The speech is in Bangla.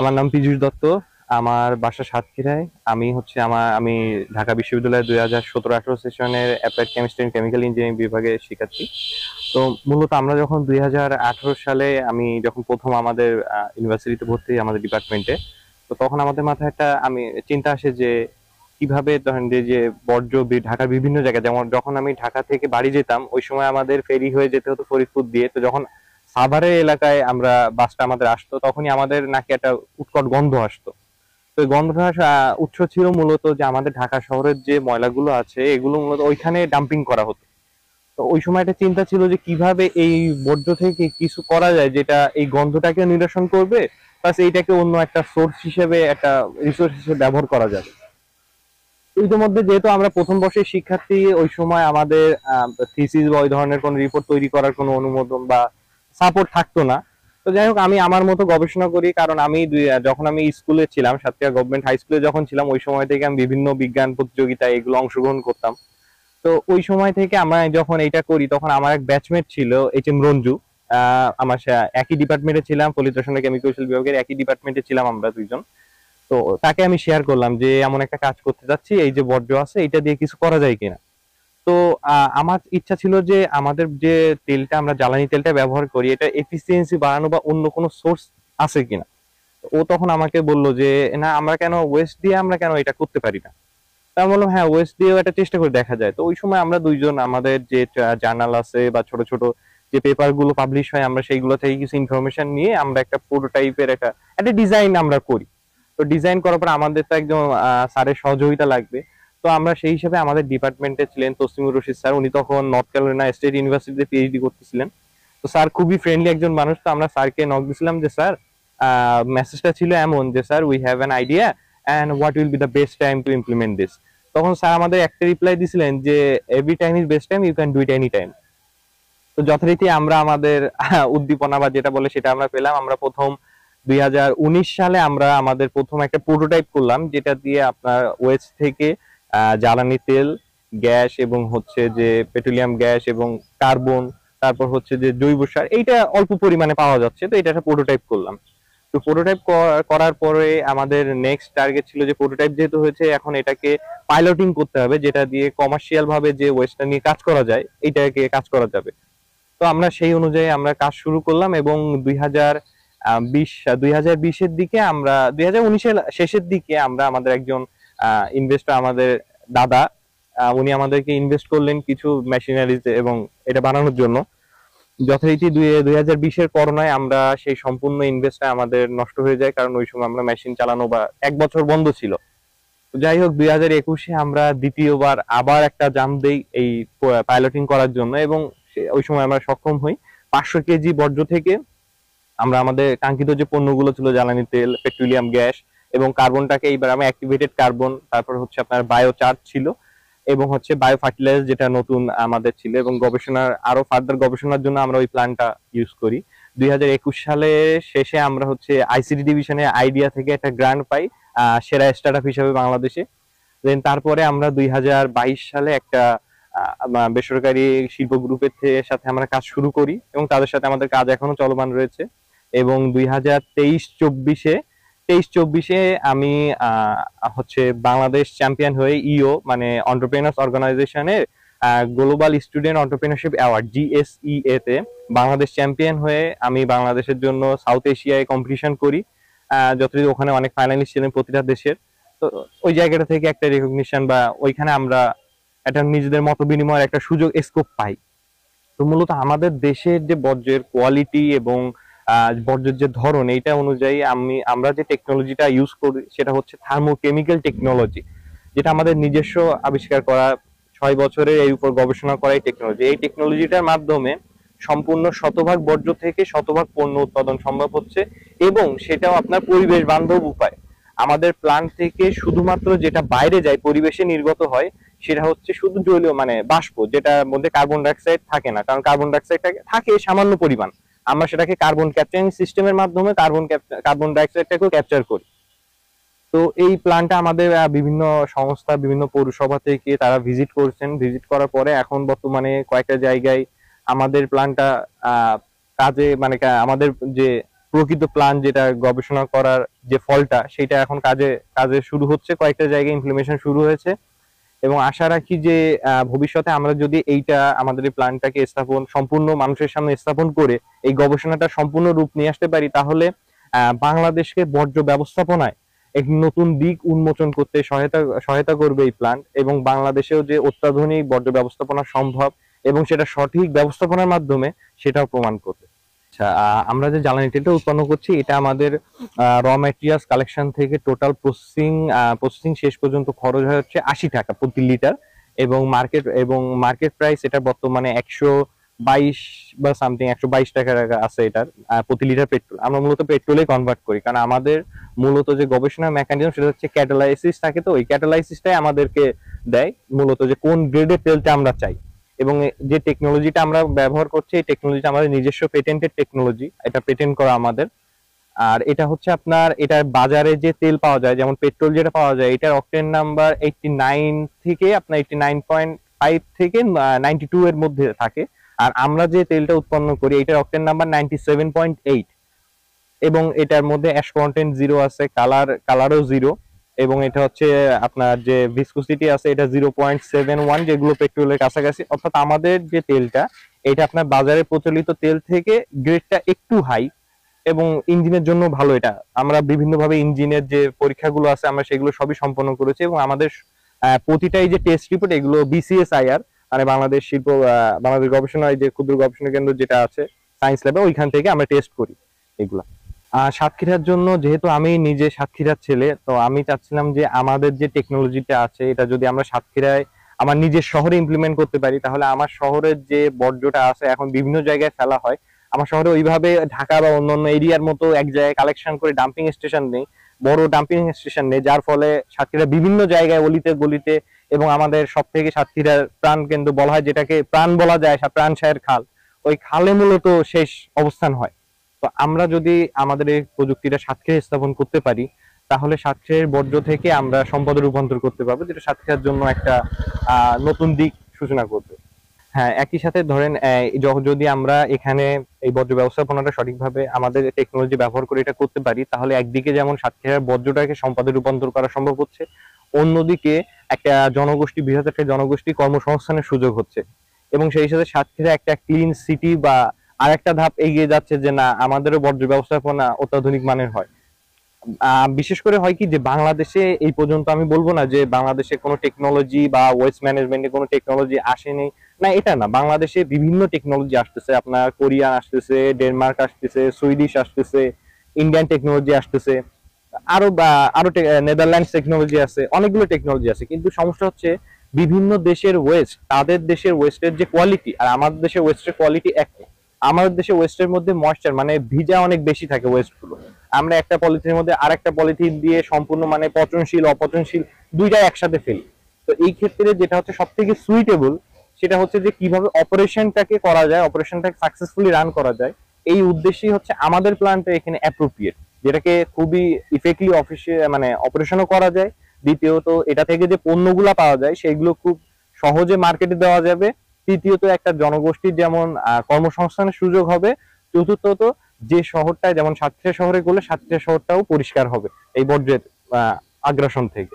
আমার নাম পীযূষ দত্ত। আমার বাসা সাতক্ষীরায়। আমি ঢাকা বিশ্ববিদ্যালয়ের 2017-18 সেশনের applied chemistry and chemical engineering বিভাগে শিক্ষার্থী। তো মূলত আমরা যখন 2018 সালে আমি যখন প্রথম আমাদের ইউনিভার্সিটিতে ভর্তি হই আমাদের ডিপার্টমেন্টে, তো তখন আমাদের মাথায় একটা চিন্তা আসে যে কিভাবে ধরেন যে ঢাকার বিভিন্ন জায়গায়, যেমন যখন আমি ঢাকা থেকে বাড়ি যেতাম ওই সময় আমাদের ফেরি হয়ে যেতে হতো ফরিদপুর দিয়ে। তো যখন সাভারের এলাকায় আমরা বাসটা আমাদের আসতো তখনই আমাদের নাকি একটা উৎকট গন্ধ আসতো। তো এই গন্ধটা উৎস ছিল মূলত যে আমাদের ঢাকা শহরের যে ময়লাগুলো আছে এগুলো মূলত ওইখানে ডাম্পিং করা হতো। তো ওই সময় একটা চিন্তা ছিল যে কিভাবে এই বর্জ্য থেকে কিছু করা যায় যেটা এই গন্ধটাকে নিরসন করবে, প্লাস এইটাকে অন্য একটা সোর্স হিসেবে, একটা রিসোর্স হিসেবে ব্যবহার করা যাবে। ইতিমধ্যে যেহেতু আমরা প্রথম বর্ষের শিক্ষার্থী, ওই সময় আমাদের থিসিস বা ওই ধরনের কোনো রিপোর্ট তৈরি করার কোনো অনুমোদন বা সাপোর্ট থাকতো না। তো যাই হোক, আমি আমার মতো গবেষণা করি, কারণ যখন আমি স্কুলে ছিলাম, সাতক্ষীরা গভর্নমেন্ট হাই স্কুলে যখন ছিলাম, ওই সময় থেকে আমি বিভিন্ন বিজ্ঞান প্রতিযোগিতায় এগুলো অংশগ্রহণ করতাম। তো ওই সময় থেকে আমরা যখন এটা করি তখন আমার এক ব্যাচমেট ছিল HM রঞ্জু। একই ডিপার্টমেন্টে ছিলাম, ফলিত রসায়ন কেমিক্যাল বিভাগের একই ডিপার্টমেন্টে ছিলাম আমরা দুইজন। তো তাকে আমি শেয়ার করলাম যে এমন একটা কাজ করতে যাচ্ছি, এই যে বর্জ্য আছে এটা দিয়ে কিছু করা যায় কিনা। তো আমার ইচ্ছা ছিল যে আমাদের যে তেলটা, আমরা জ্বালানি তেলটা ব্যবহার করি, এটা এফিসিয়েন্সি বাড়ানো বা অন্য কোনো সোর্স আছে কিনা। ও তখন আমাকে বলল যে না, আমরা কেন ওয়েস্ট দিয়ে আমরা কেন এটা করতে পারি না। তা আমি বললাম হ্যাঁ, ওয়েস্ট দিয়েও একটা চেষ্টা করে দেখা যায়। তো ওই সময় আমরা দুইজন আমাদের যে জার্নাল আছে বা ছোট ছোট যে পেপার গুলো পাবলিশ হয়, আমরা সেইগুলো থেকে কিছু ইনফরমেশন নিয়ে আমরা একটা প্রোটোটাইপের একটা একটা ডিজাইন আমরা করি। তো ডিজাইন করার পর আমাদের তো একজন স্যারের সহযোগিতা লাগবে। তো আমরা সেই হিসাবে আমাদের ডিপার্টমেন্টে ছিলেন তসলিমুর রশিদ স্যার। উনি তখন নর্থ ক্যারোলিনা স্টেট ইউনিভার্সিটিতে পিএইচডি করতেছিলেন। তো স্যার খুবই ফ্রেন্ডলি একজন মানুষ। তো আমরা স্যারকে নক দিছিলাম যে স্যার, মেসেজটা ছিল এমন যে sir, we have an idea and what will be the best time to implement this. তখন স্যার আমাদের একটা রিপ্লাই দিছিলেন যে every time is best time, you can do it any time. তো যথারীতি আমরা আমাদের উদ্দীপনা বা যেটা বলে সেটা আমরা পেলাম। আমরা প্রথম 2019 সালে আমরা আমাদের প্রথম একটা প্রোটোটাইপ করলাম, যেটা দিয়ে আপনার ওয়েস্ট থেকে জ্বালানি তেল, গ্যাস এবং হচ্ছে যে পেট্রোলিয়াম গ্যাস এবং কার্বন, তারপর হচ্ছে যে জৈব সার, এইটা অল্প পরিমাণে পাওয়া যাচ্ছে। তো এটা একটা প্রোটোটাইপ করলাম। তো প্রোটোটাইপ করার পরে আমাদের নেক্সট টার্গেট ছিল যে প্রোটোটাইপ যেহেতু হয়েছে, এখন এটাকে পাইলটিং করতে হবে, যেটা দিয়ে কমার্শিয়াল ভাবে যে ওয়েস্টটা নিয়ে কাজ করা যায় এইটাকে কাজ করা যাবে। তো আমরা সেই অনুযায়ী আমরা কাজ শুরু করলাম এবং 2020-এর দিকে, আমরা 2019-এর শেষের দিকে আমরা আমাদের একজন ইনভেস্টর, আমাদের দাদা, উনি আমাদেরকে ইনভেস্ট করলেন কিছু মেশিনারিজ এবং এটা বানানোর জন্য। যথারীতি 2020-এর করোনায় আমরা সেই সম্পূর্ণ ইনভেস্টটা আমাদের নষ্ট হয়ে যায়, কারণ ওই সময় আমরা মেশিন চালানো বা 1 বছর বন্ধ ছিল। তো যাই হোক, 2021-এ আমরা দ্বিতীয়বার আবার একটা জাম দেই এই পাইলটিং করার জন্য, এবং ওই সময় আমরা সক্ষম হই 500 কেজি বর্জ্য থেকে আমরা আমাদের কাঙ্ক্ষিত যে পণ্যগুলো ছিল, জ্বালানি তেল, পেট্রোলিয়াম গ্যাস এবং কার্বনটাকে এইবার আমরা অ্যাক্টিভেটেড কার্বন, তারপর হচ্ছে আপনার বায়ো চার্জ ছিল এবং হচ্ছে বায়ো ফার্টিলাইজার যেটা নতুন আমাদের ছিল, এবং গবেষণার আরো ফার্দার গবেষণার জন্য আমরা ওই প্ল্যানটা ইউজ করি। 2021 সালের শেষে আমরা হচ্ছে আইসিডি ডিভিশনে আইডিয়া থেকে একটা গ্রান্ট পাই সেরা স্টার্টআপ হিসেবে বাংলাদেশে। দেন তারপরে আমরা 2022 সালে একটা বেসরকারি শিল্প গ্রুপের সাথে আমরা কাজ শুরু করি এবং তাদের সাথে আমাদের কাজ এখনো চলমান রয়েছে। এবং 2023-24-এ আমি হচ্ছে বাংলাদেশ চ্যাম্পিয়ন হয়ে মানে এন্টারপ্রেনার্স অর্গানাইজেশনের global student entrepreneurship award GSEA তে বাংলাদেশ চ্যাম্পিয়ন হয়ে আমি বাংলাদেশের জন্য সাউথ এশিয়ায় কম্পিটিশন করি। যতটুকু ওখানে অনেক ফাইনালিস্ট ছিলেন প্রতিটা দেশের। তো ওই জায়গাটা থেকে একটা রেকগনিশন বা ওইখানে আমরা একটা নিজেদের মত বিনিময়ের একটা সুযোগ, স্কোপ পাই। তো মূলত আমাদের দেশের যে বর্জ্যের কোয়ালিটি এবং বর্জ্যের যে ধরন, এইটা অনুযায়ী আমরা যে টেকনোলজিটা ইউজ করি সেটা হচ্ছে থার্মোকেমিক্যাল টেকনোলজি, যেটা আমাদের নিজস্ব আবিষ্কার করা, 6 বছরের এই উপর গবেষণা করা এই টেকনোলজি। এই টেকনোলজিটার মাধ্যমে সম্পূর্ণ শতভাগ বর্জ্য থেকে শতভাগ পণ্য উৎপাদন সম্ভব হচ্ছে, এবং সেটাও আপনার পরিবেশ বান্ধব উপায়। আমাদের প্ল্যান্ট থেকে শুধুমাত্র যেটা বাইরে যায়, পরিবেশে নির্গত হয়, সেটা হচ্ছে শুধু জলীয় মানে বাষ্প, যেটার মধ্যে কার্বন ডাইঅক্সাইড থাকে না, কারণ কার্বন ডাইঅক্সাইড থাকে সামান্য পরিমাণ। আমরা সেটাকে কার্বন ক্যাপচারিং সিস্টেমের মাধ্যমে কার্বন ডাইঅক্সাইডটাকেও ক্যাপচার করি। তো এই প্ল্যানটা আমাদের বিভিন্ন সংস্থা, বিভিন্ন পৌরসভা থেকে তারা ভিজিট করছেন। ভিজিট করার পরে এখন বর্তমানে কয়েকটা জায়গায় আমাদের প্ল্যানটা কাজে, মানে আমাদের যে প্রকৃত প্ল্যান যেটা গবেষণা করার যে ফলটা সেটা এখন কাজে কাজে শুরু হচ্ছে, কয়েকটা জায়গায় ইমপ্লিমেন্টেশন শুরু হয়েছে। এবং আশা রাখি যে ভবিষ্যতে আমরা যদি এইটা আমাদের এই প্ল্যানটাকে স্থাপন সম্পূর্ণ মানুষের সামনে স্থাপন করে এই গবেষণাটা সম্পূর্ণ রূপ নিয়ে আসতে পারি, তাহলে বাংলাদেশকে বর্জ্য ব্যবস্থাপনায় এক নতুন দিক উন্মোচন করতে সহায়তা করবে এই প্ল্যান্ট, এবং বাংলাদেশেও যে অত্যাধুনিক বর্জ্য ব্যবস্থাপনা সম্ভব এবং সেটা সঠিক ব্যবস্থাপনার মাধ্যমে সেটাও প্রমাণ করবে। আচ্ছা, আমরা যে জ্বালানি তেলটা উৎপন্ন করছি এটা আমাদের র ম্যাটেরিয়ালস কালেকশন থেকে টোটাল প্রসেসিং শেষ পর্যন্ত খরচ হয় হচ্ছে 80 টাকা প্রতি লিটার, এবং মার্কেট প্রাইস এটা বর্তমানে 122 বা সামথিং 122 টাকা আছে এটার প্রতি লিটার পেট্রোল। আমরা মূলত পেট্রোলে কনভার্ট করি, কারণ আমাদের মূলত যে গবেষণা মেকানিজম সেটা হচ্ছে ক্যাটালাইসিস থাকে, তো ওই ক্যাটালাইসিসটাই আমাদেরকে দেয় মূলত যে কোন গ্রেডের তেলটা আমরা চাই। এবং যে টেকনোলজিটা আমরা ব্যবহার করছি এই টেকনোলজিটা আমাদের নিজস্ব পেটেন্টেড টেকনোলজি, এটা পেটেন্ট করা আমাদের। আর এটা হচ্ছে আপনার এটার বাজারে যে তেল পাওয়া যায়, যেমন পেট্রোল যেটা পাওয়া যায় এটার অকটেন নাম্বার 89 থেকে আপনার 89.5 থেকে 92 এর মধ্যে থাকে। আর আমরা যে তেলটা উৎপন্ন করি এটার অকটেন নাম্বার 97.8, এবং এটার মধ্যে অ্যাশ কন্টেন্ট জিরো আছে, কালারও জিরো, এবং এটা হচ্ছে আপনার যে ভিসকোসিটি আছে এটা 0.71, যেগুলো পেট্রোলের কাছাকাছি। অর্থাৎ আমাদের যে তেলটা এটা আপনার বাজারে প্রচলিত তেল থেকে গ্রেডটা একটু হাই, এবং ইঞ্জিনের জন্য ভালো। এটা আমরা বিভিন্নভাবে ইঞ্জিনের যে পরীক্ষাগুলো আছে আমরা সেগুলো সবই সম্পন্ন করেছি, এবং আমাদের প্রতিটাই যে টেস্ট রিপোর্ট এগুলো BCSIR মানে বাংলাদেশ গবেষণা যে ক্ষুদ্র গবেষণা কেন্দ্র যেটা আছে সায়েন্স ল্যাবে, ওইখান থেকে আমরা টেস্ট করি এগুলা। সাতক্ষীরার জন্য যেহেতু আমি নিজে সাতক্ষীরার ছেলে, তো আমি চাচ্ছিলাম যে আমাদের যে টেকনোলজিটা আছে এটা যদি আমরা সাতক্ষীরায় আমার নিজের শহরে ইমপ্লিমেন্ট করতে পারি, তাহলে আমার শহরের যে বর্জ্যটা আছে এখন বিভিন্ন জায়গায় ফেলা হয়, আমার শহরে ওইভাবে ঢাকা বা অন্যান্য এরিয়ার মতো এক জায়গায় কালেকশন করে ডাম্পিং স্টেশন নেই, বড় ডাম্পিং স্টেশন নেই, যার ফলে সাতক্ষীরা বিভিন্ন জায়গায় অলিতে গলিতে, এবং আমাদের সব থেকে সাতক্ষীরার প্রাণ কেন্দ্র বলা হয় যেটাকে প্রাণ বলা যায়, প্রাণ শাহের খাল, ওই খালে মূলত শেষ অবস্থান হয়। তো আমরা যদি আমাদের এই প্রযুক্তিটা সাতক্ষীরায় স্থাপন করতে পারি তাহলে সাতক্ষীরার বর্জ্য থেকে আমরা সম্পদে রূপান্তর করতে পারবো, যেটা সাতক্ষীরার জন্য একটা নতুন দিক সূচনা করবে। হ্যাঁ, একই সাথে ধরেন যদি আমরা এখানে এই বর্জ্য ব্যবস্থাপনাটা সঠিকভাবে আমাদের টেকনোলজি ব্যবহার করে এটা করতে পারি, তাহলে একদিকে যেমন সাতক্ষীরার বর্জ্যটাকে সম্পদে রূপান্তর করা সম্ভব হচ্ছে, অন্যদিকে একটা বৃহৎ একটা জনগোষ্ঠী কর্মসংস্থানের সুযোগ হচ্ছে, এবং সেই সাথে সাতক্ষীরা একটা ক্লিন সিটি বা আরেকটা ধাপ এগিয়ে যাচ্ছে যে না আমাদেরও বর্জ্য ব্যবস্থাপনা অত্যাধুনিক মানের হয়। বিশেষ করে হয় কি যে বাংলাদেশে এই পর্যন্ত আমি বলবো না যে বাংলাদেশে কোনো টেকনোলজি বা ওয়েস্ট ম্যানেজমেন্টে কোনো টেকনোলজি আসেনি, না এটা না, বাংলাদেশে বিভিন্ন টেকনোলজি আসতেছে, আপনার কোরিয়ান আসতেছে, ডেনমার্ক আসতেছে, সুইডিশ আসতেছে, ইন্ডিয়ান টেকনোলজি আসতেছে, আরো নেদারল্যান্ডস টেকনোলজি আছে, অনেকগুলো টেকনোলজি আছে। কিন্তু সমস্যা হচ্ছে বিভিন্ন দেশের ওয়েস্ট, তাদের দেশের ওয়েস্টের যে কোয়ালিটি আর আমাদের দেশের ওয়েস্টের কোয়ালিটি এক। আমাদের দেশে ওয়েস্টের মধ্যে ময়েশ্চার মানে ভিজা অনেক বেশি থাকে ওয়েস্ট গুলো, আমরা একটা পলিথিনের মধ্যে আরেকটা পলিথিন দিয়ে সম্পূর্ণ মানে পচনশীল অপচনশীল দুইটাই একসাথে ফেলি। তো এই ক্ষেত্রে যেটা হচ্ছে সব থেকে সুইটেবল সেটা হচ্ছে যে কিভাবে অপারেশনটাকে করা যায়, অপারেশনটাকে সাকসেসফুলি রান করা যায়, এই উদ্দেশ্যেই হচ্ছে আমাদের প্ল্যানটা এখানে অ্যাপ্রোপ্রিয়েট, যেটাকে খুবই ইফেক্টলি মানে অপারেশনও করা যায়। দ্বিতীয়ত এটা থেকে যে পণ্যগুলা পাওয়া যায় সেগুলো খুব সহজে মার্কেটে দেওয়া যাবে। তৃতীয়ত একটা জনগোষ্ঠীর যেমন কর্মসংস্থানের সুযোগ হবে। চতুর্থত যে শহরটায় যেমন সাতক্ষীরা শহরে গেলে সাতক্ষীরা শহরটাও পরিষ্কার হবে এই বর্জ্যের আগ্রাসন থেকে।